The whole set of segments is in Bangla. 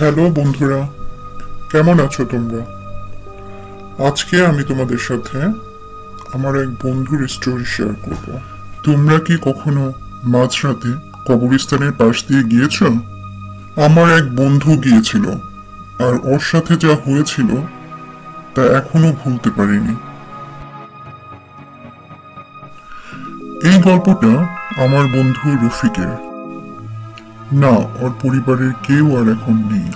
হ্যালো বন্ধুরা, কেমন আছো তোমরা? আজকে আমি তোমাদের সাথে আমার এক বন্ধুর স্টোরি শেয়ার করব। তোমরা কি কখনো মাঝরাতে কবরস্থানের পাশ দিয়ে গিয়েছো? আমার এক বন্ধু গিয়েছিল, আর ওর সাথে যা হয়েছিল তা এখনো ভুলতে পারিনি। এই গল্পটা আমার বন্ধু রফিকের। না, ওর পরিবারের কেউ আর এখন নেই।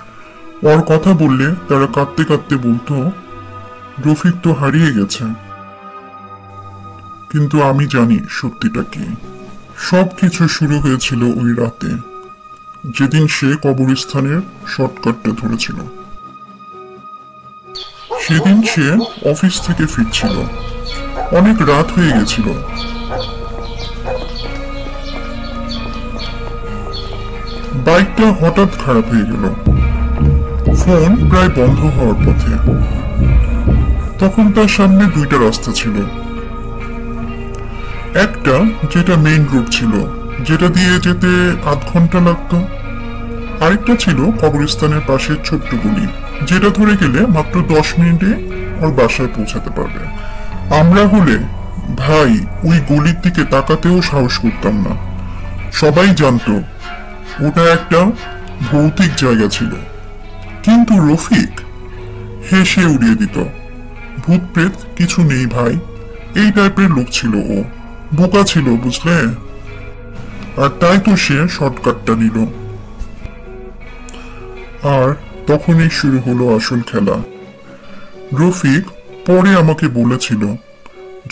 ওর কথা বললে তারা কাঁদতে কাঁদতে বলতো, রফিক তো হারিয়ে গেছে। কিন্তু আমি জানি সত্যিটা কি। সবকিছু শুরু হয়েছিল ওই রাতে, যেদিন সে কবরস্থানের শর্টকাটটা ধরেছিল। সেদিন সে অফিস থেকে ফিরছিল, অনেক রাত হয়ে গেছিল। বাইকটা হঠাৎ খারাপ হয়ে গেল, ফোন প্রায় বন্ধ হওয়ার পথে। তখন তার সামনে দুইটা রাস্তা ছিল। একটা যেটা মেইন রোড ছিল, যেটা দিয়ে যেতে আধ ঘন্টা লাগতো। আরেকটা ছিল কবরস্থানের পাশের ছোট্ট গলি, যেটা ধরে গেলে মাত্র 10 মিনিটে ওর বাসায় পৌঁছাতে পারবে। আমরা হলে ভাই ওই গলির দিকে তাকাতেও সাহস করতাম না। সবাই জানতো ওটা একটা ভৌতিক জায়গা ছিল। কিন্তু রফিক হেসে উড়িয়ে দিত, ভূত প্রেত কিছু নেই ভাই, এই টাইপের লোক ছিল ও। বোকা ছিল বুঝলে, আর তাই তো সে শর্টকাটটা নিল। আর তখনই শুরু হলো আসল খেলা। রফিক পরে আমাকে বলেছিল,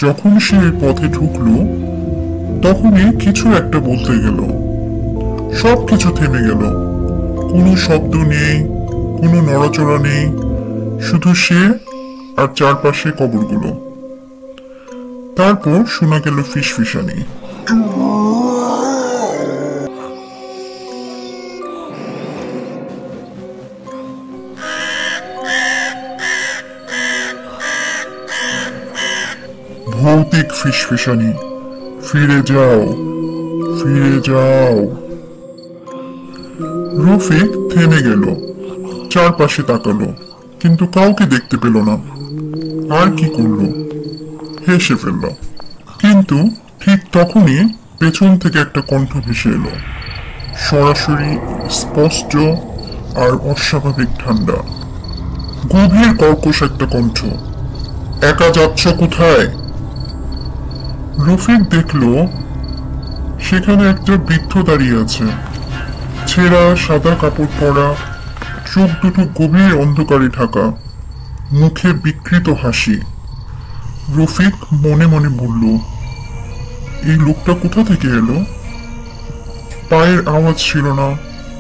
যখন সে পথে ঢুকলো তখনই কিছু একটা বলতে গেল, সবকিছু থেমে গেল। কোনো শব্দ নেই, কোনো নড়াচড়া নেই, শুধু সে আর চারপাশে কবরগুলো। তারপর শোনা গেল ফিসফিসানি। ভৌতিক ফিসফিসানি, ফিরে যাও, ফিরে যাও। রফিক থেমে গেল, চারপাশে তাকালো, কিন্তু কাউকে দেখতে পেল না। আর কি করলো? হেসে ফেলল। কিন্তু ঠিক তখনই পেছন থেকে একটা কণ্ঠ ভেসে এলো, সরাসরি, স্পষ্ট আর অস্বাভাবিক ঠান্ডা। গভীর কর্কশ একটা কণ্ঠ, একা যাচ্ছ কোথায়? রফিক দেখল সেখানে একটা বৃদ্ধ দাঁড়িয়ে আছে, ছেঁড়া সাদা কাপড় পরা, চোখ দুটো গভীর অন্ধকারে ঢাকা, মুখে বিকৃত হাসি। রফিক মনে মনে বলল, এই লোকটা কোথা থেকে এলো? পায়ের আওয়াজ ছিল না,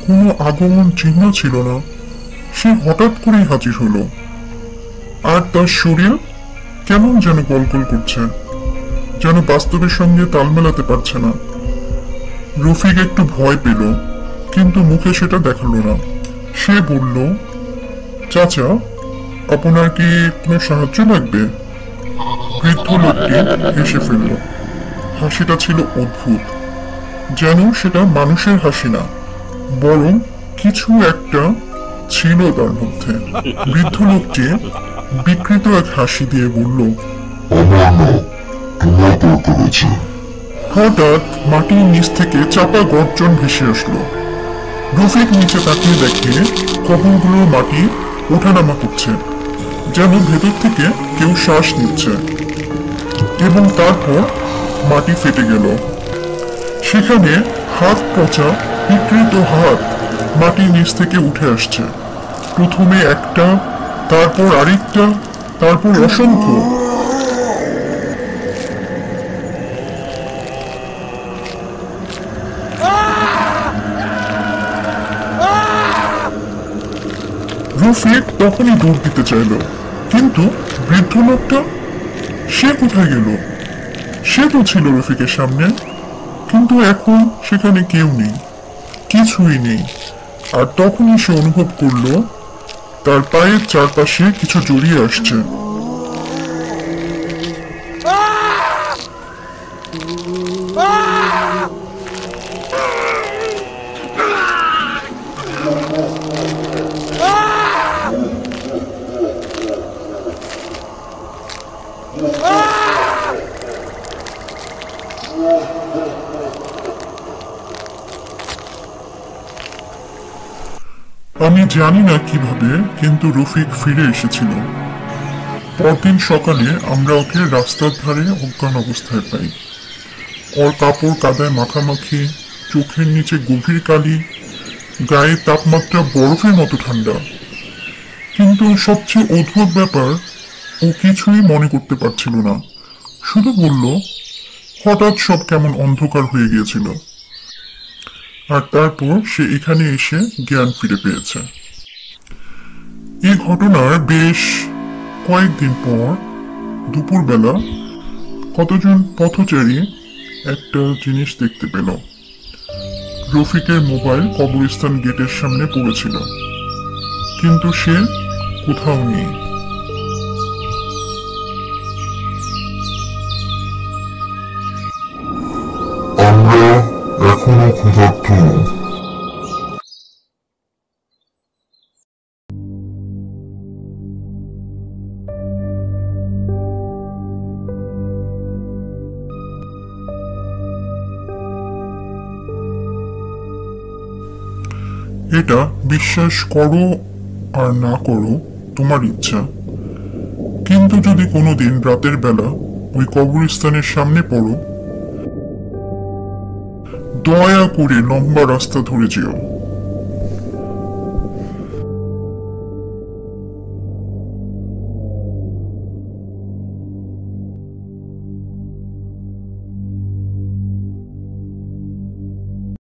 কোনো আগমন চিহ্ন ছিল না, সে হঠাৎ করেই হাজির হলো। আর তার শরীর কেমন যেন গলগল করছে, যেন বাস্তবের সঙ্গে তাল মেলাতে পারছে না। রফিক একটু ভয় পেল, কিন্তু মুখে সেটা দেখালো না। সে বলল, চাচা, আপনার কি কোনো সাহায্য লাগবে? বৃদ্ধ লোকটি হেসে ফেলল। হাসিটা ছিল অদ্ভুত, যেন সেটা মানুষের হাসি না, বরং কিছু একটা ছিল তার মধ্যে। বৃদ্ধ লোকটি বিকৃত এক হাসি দিয়ে বলল, হঠাৎ মাটির নিচ থেকে চাপা গর্জন ভেসে আসলো। রফিক নিচে তাকিয়ে দেখে কবরগুলোর মাটি ওঠানামা করছে, যেন ভেতর থেকে কেউ শ্বাস নিচ্ছে। এবং তারপর মাটি ফেটে গেল। সেখানে হাত পচা বিকৃত হাত মাটির নিচ থেকে উঠে আসছে। প্রথমে একটা, তারপর আরেকটা, তারপর অসংখ্য। রফিক তখনই দৌড় দিতে চাইল, কিন্তু বৃদ্ধ লোকটা, সে কোথায় গেল? সে তো ছিল রফিকের সামনে, কিন্তু এখন সেখানে কেউ নেই, কিছুই নেই। আর তখনই সে অনুভব করলো তার পায়ের চারপাশে কিছু জড়িয়ে আসছে। আমি জানি না কিভাবে, কিন্তু রফিক ফিরে এসেছিল। পরদিন সকালে আমরা ওকে রাস্তার ধারে অজ্ঞান অবস্থায় পাই। ওর কাপড় কাদায় মাখামাখি, চোখের নিচে গভীর কালি, গায়ে তাপমাত্রা বরফের মতো ঠান্ডা। কিন্তু সবচেয়ে অদ্ভুত ব্যাপার, ও কিছুই মনে করতে পারছিল না। শুধু বলল, হঠাৎ সব কেমন অন্ধকার হয়ে গিয়েছিল। আর তারপর সে এখানে এসে জ্ঞান ফিরে পেয়েছে। এই ঘটনার বেশ কয়েকদিন পর দুপুরবেলা কতজন পথচারী একটা জিনিস দেখতে পেল। রফিকের মোবাইল কবরস্থান গেটের সামনে পড়েছিল, কিন্তু সে কোথাও নেই। আমরা এখনো ক্ষুধার্ত। এটা বিশ্বাস করো আর না করো, তোমার ইচ্ছা। কিন্তু যদি কোনোদিন রাতের বেলা ওই কবরস্থানের সামনে পড়ো, দয়া করে লম্বা রাস্তা ধরে যেও।